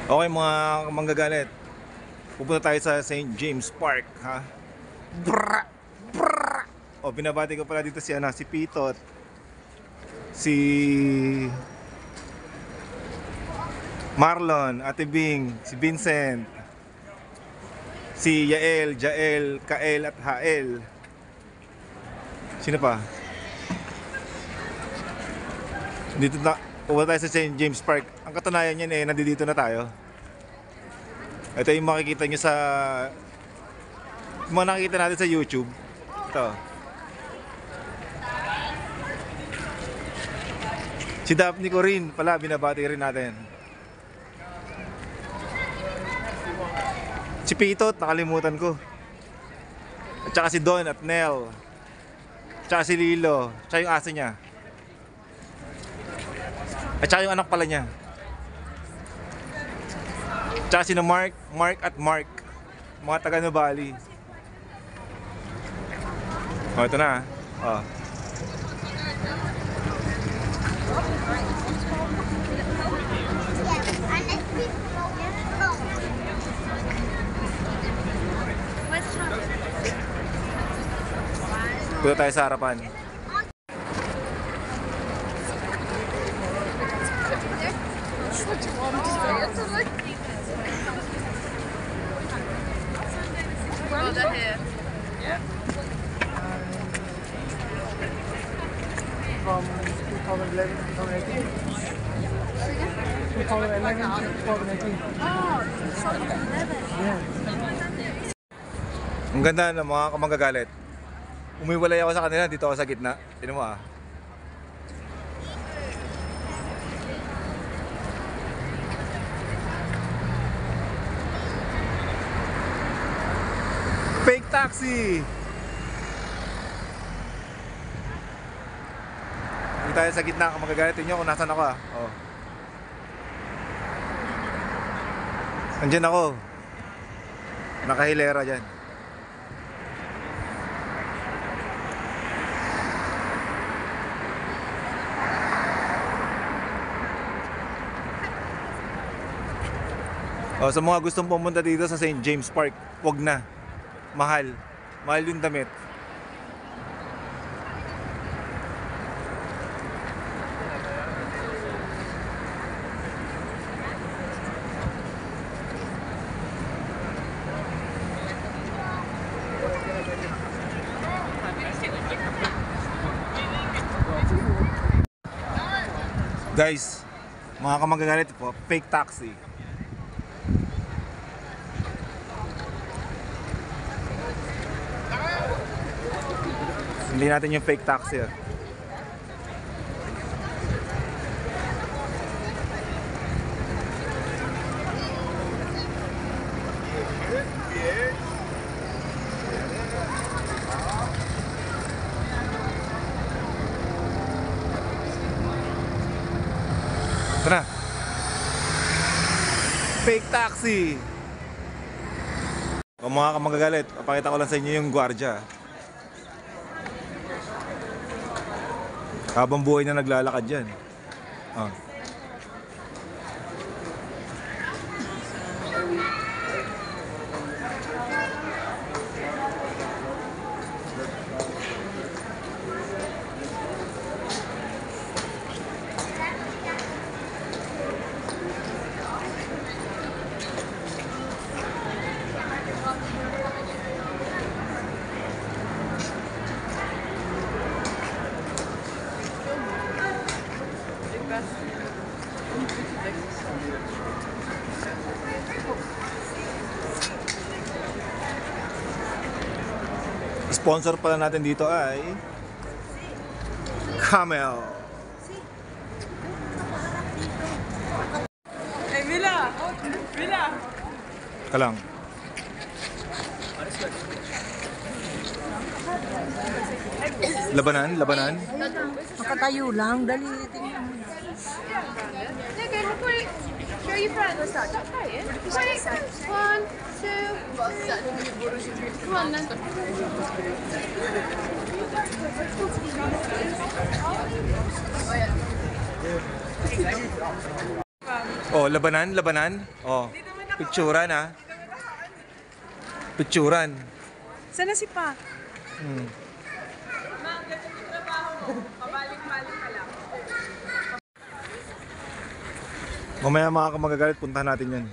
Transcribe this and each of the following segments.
Okay mga manggagalit, pupunta tayo sa St. James Park, ha? Brrrr! Brrrr! O, binabati ko pala dito si Pitot, si Marlon, Ate Bing, si Vincent, si Yael, Jael, Kael at Hael. Sino pa? Dito na, pupunta tayo sa St. James Park. Ang katunayan niyan nandito na tayo. Ito yung makikita nyo sa mga nakikita natin sa YouTube. Ito. Si Daphne ko rin pala, binabati rin natin. Si Pitot, nakalimutan ko. At saka si Don at Nel. At saka si Lilo. At saka yung aso niya. At saka yung anak pala niya. Tsaka sino Mark at Mark. Mga taga Nubali. O, ito na. O. Punta tayo sa harapan. Here. Yeah. From 2011 to 2018. 2011 to 2018. Oh, 2011. Yeah. Ang ganda ng mga kamanggagalit. Umiwalay ako sa kanila, dito ako sa gitna. Tignan mo ah. Fake taxi! Hindi tayo sa gitna, kung magagalitin nyo kung nasan ako ah. Oh. Andyan ako. Nakahilera dyan. Oh, sa mga gustong pumunta dito sa St. James Park, wag na. Mahal. Mahal yung damit. Guys, mga kamagagalit po, fake taxi. Hindi natin yung fake taxi. Ito na. Fake taxi. Kung mga kamagagalit, papakita ko lang sa inyo yung gwardiya. Habang buhay na naglalakad dyan. Oh. Sponsor pala natin dito ay Camel. Hey, Mila! Mila! Kalang. Labanan, labanan. Makatayo lang, dali. Tingnan mo. Okay, wait. Show your friends. What's that? Wait. 1, 2. Come on then. Oh, labanan, labanan. Oh, picturean ha. Picturean. Sana si Pa? Hmm. Mamaya mga kamagagalit, puntahan natin yan.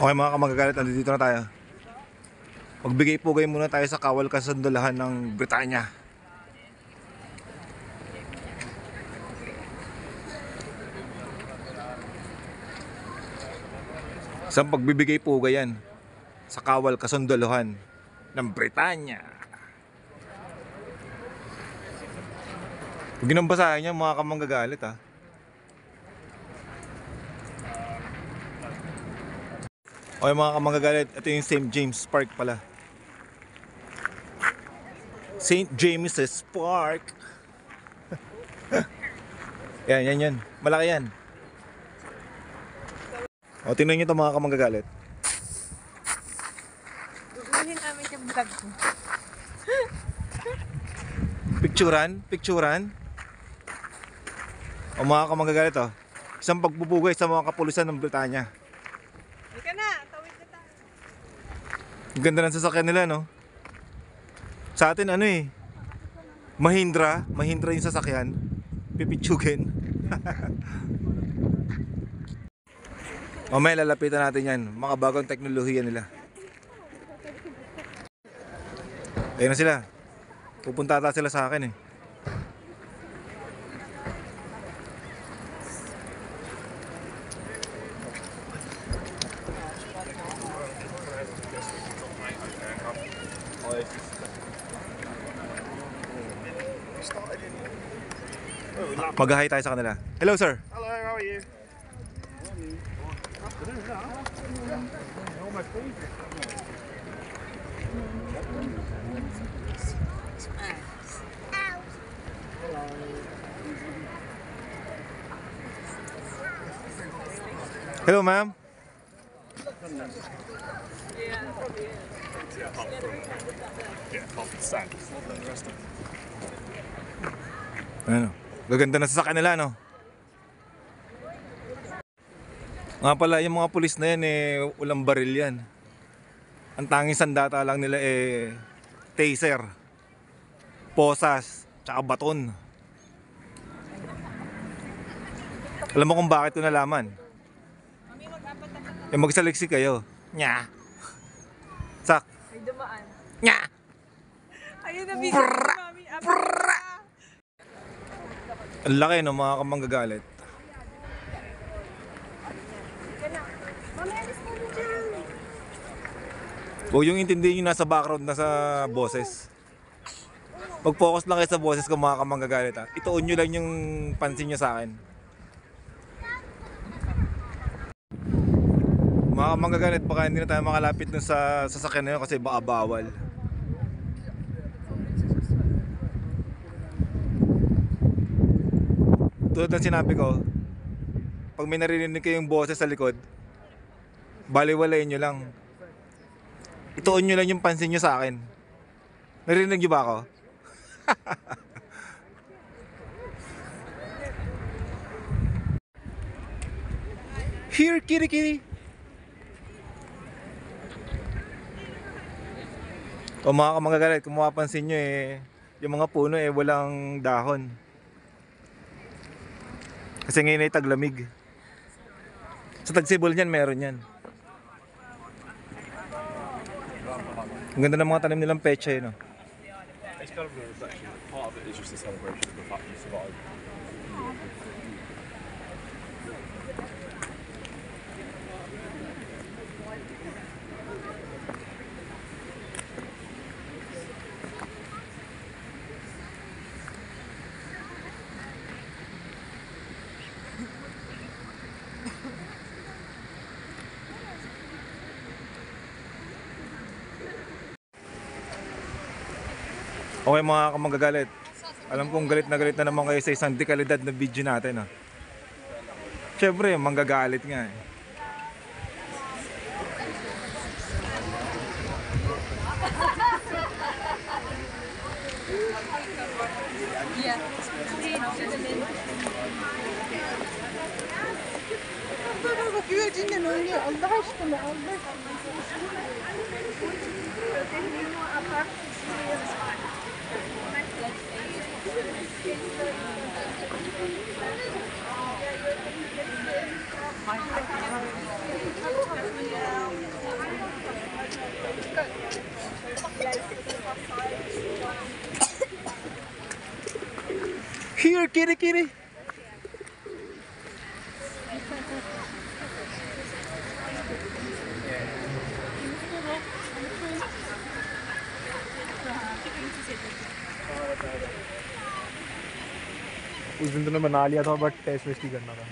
Okay mga kamagagalit, nandito na tayo. Magbigay-pugay muna tayo sa kawal kasundalahan ng Britanya. Isang pagbibigay-pugay yan sa kawal kasundalahan ng Britanya. Huwag nang basahin niya mga kamanggagalit ha. Okay mga kamanggagalit, ito yung St. James Park pala. St. James's Park. Yan. Malaki yan. O, tingnan nyo ito mga kamanggagalit. Guguhin namin yung vlog ko. Picturan. O mga kamanggagalit oh. Isang pagpupugay sa mga kapulisan ng Britanya. Halika na, tawid na tayo. Ang ganda ng sasakyan nila no. Sa atin ano eh, Mahindra yung sasakyan. Pipitsugin. Mamaya lalapitan natin yan. Mga bagong teknolohiya nila. Ayun na sila. Pupunta ata sila sa akin eh. Mag-hi tayo sa kanila. Hello sir. Hello, how are you? Hello ma'am. Ano? Gaganda na sa kanila no. Nga pala yung mga pulis na yan eh ulang baril yan. Ang tanging sandata lang nila eh taser, posas, tsaka baton. Alam mo kung bakit ko nalaman? Eh magsaliksik kayo. Nya. Sak. May dumaan. Nya. Ayun na, video ni Mami. Ang laki no mga kamanggagalit. Huwag yung intindihin yung nasa background na sa boses. Mag-focus lang kayo sa boses ko mga kamanggagalit ha. Ituon nyo lang yung pansin nyo sa akin. Mga kamanggagalit, baka hindi na tayo makalapit dun sa sasakyan na yun kasi baka bawal. Tulad ng sinabi ko, pag may narinig kayong boses sa likod, baliwalayin nyo lang. Ituon nyo lang yung pansin nyo sa akin. Narinig nyo ba ako? Here, kitty. O mga kamagagalit, kung mapapansin nyo eh, yung mga puno eh walang dahon. Kasi ngayon ay taglamig. Sa Tagsibol niyan, meron yan. Ang ganda ng mga tanim nilang pecha no? It's kind of a reflection. Part of it is just a celebration of the fact you survived. Okay mga kamanggagalit. Alam kong galit na naman kayo sa isang dekalidad na video natin. Ah. Siyempre, manggagalit nga eh. Bak güvercinle oynuyor. Allah aşkına Allah. Here, kitty, kitty. उस दिन तो मैं बना लिया था but test waste ही करना था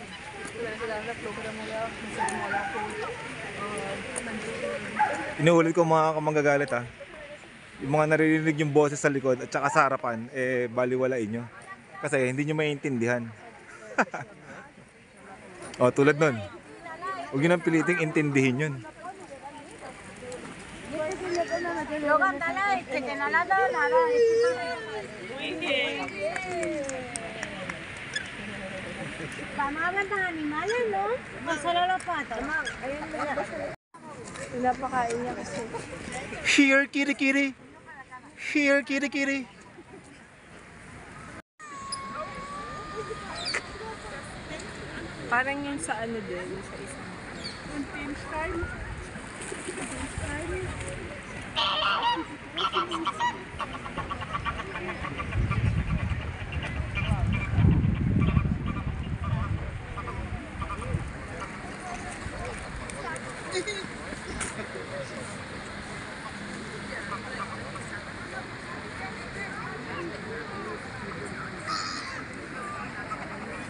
Inuulit ko mga kamanggagalit ha. Yung mga naririnig yung boses sa likod at saka sa harapan, eh baliwalain nyo. Kasi hindi nyo maintindihan. O tulad nun. Huwag nyo nang piliting intindihin yun. Pamaman ng animales, no? Masala la pata. Pinapakain niya kasi. Here, kitty, kitty. Here, kitty, kitty. Parang yung sa ano din, sa isang.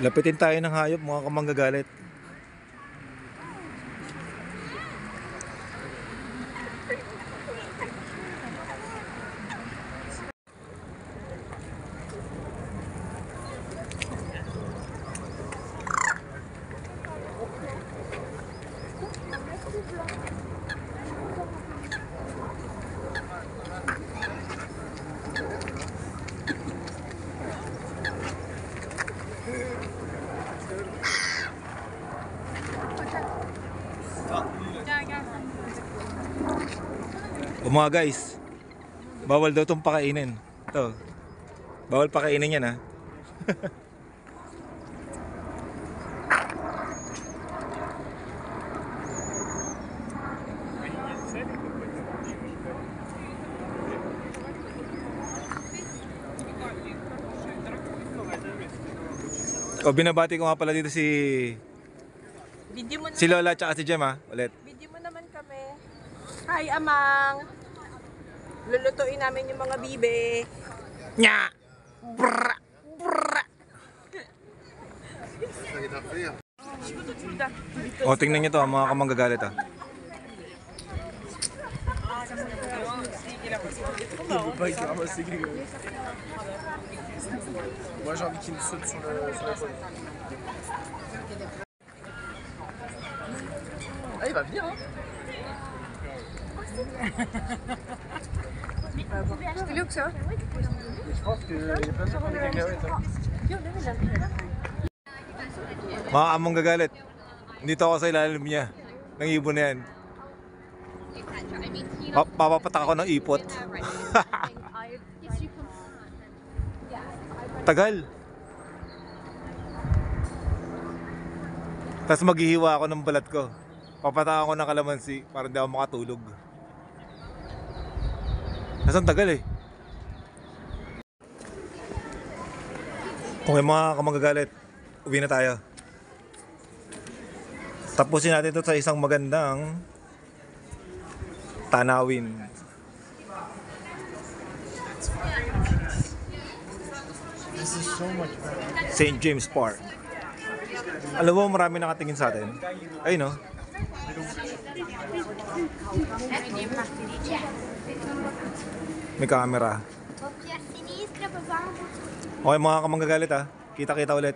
Lapitin tayo ng hayop mga kamanggagalit. O mga guys, bawal daw itong pakainin. Ito, bawal pakainin yan ha. O binabati ko nga pala dito si Video mo na. si Lola at si Jem ha, ulit. Video mo naman kami. Hi, Amang. Lulutuin namin yung mga bibe. Nya! Brrra! Brrra! O tingnan nyo to mga kamanggagalit ha. Moi j'ai envie qu'il me saute sur l'épaule. Ah il va venir hein. Det luktar. Je pense qu'il y a plein de gens qui ont des cacahuètes hein. Mga kamanggagalit, dito ako sa ilalim niya. Ng ibon na yan. Papapatak ako ng ipot. Tagal. Tapos maghihiwa ako ng balat ko. Papatak ako ng kalamansi para hindi ako makatulog. Nasaan tagal eh. Okay mga kamanggagalit, uwi na tayo. Tapusin natin ito sa isang magandang tanawin. St. James Park. Alam mo, marami nakatingin sa atin. Ay no. May camera. Okay mga kamanggagalit ha. Kita-kita ulit.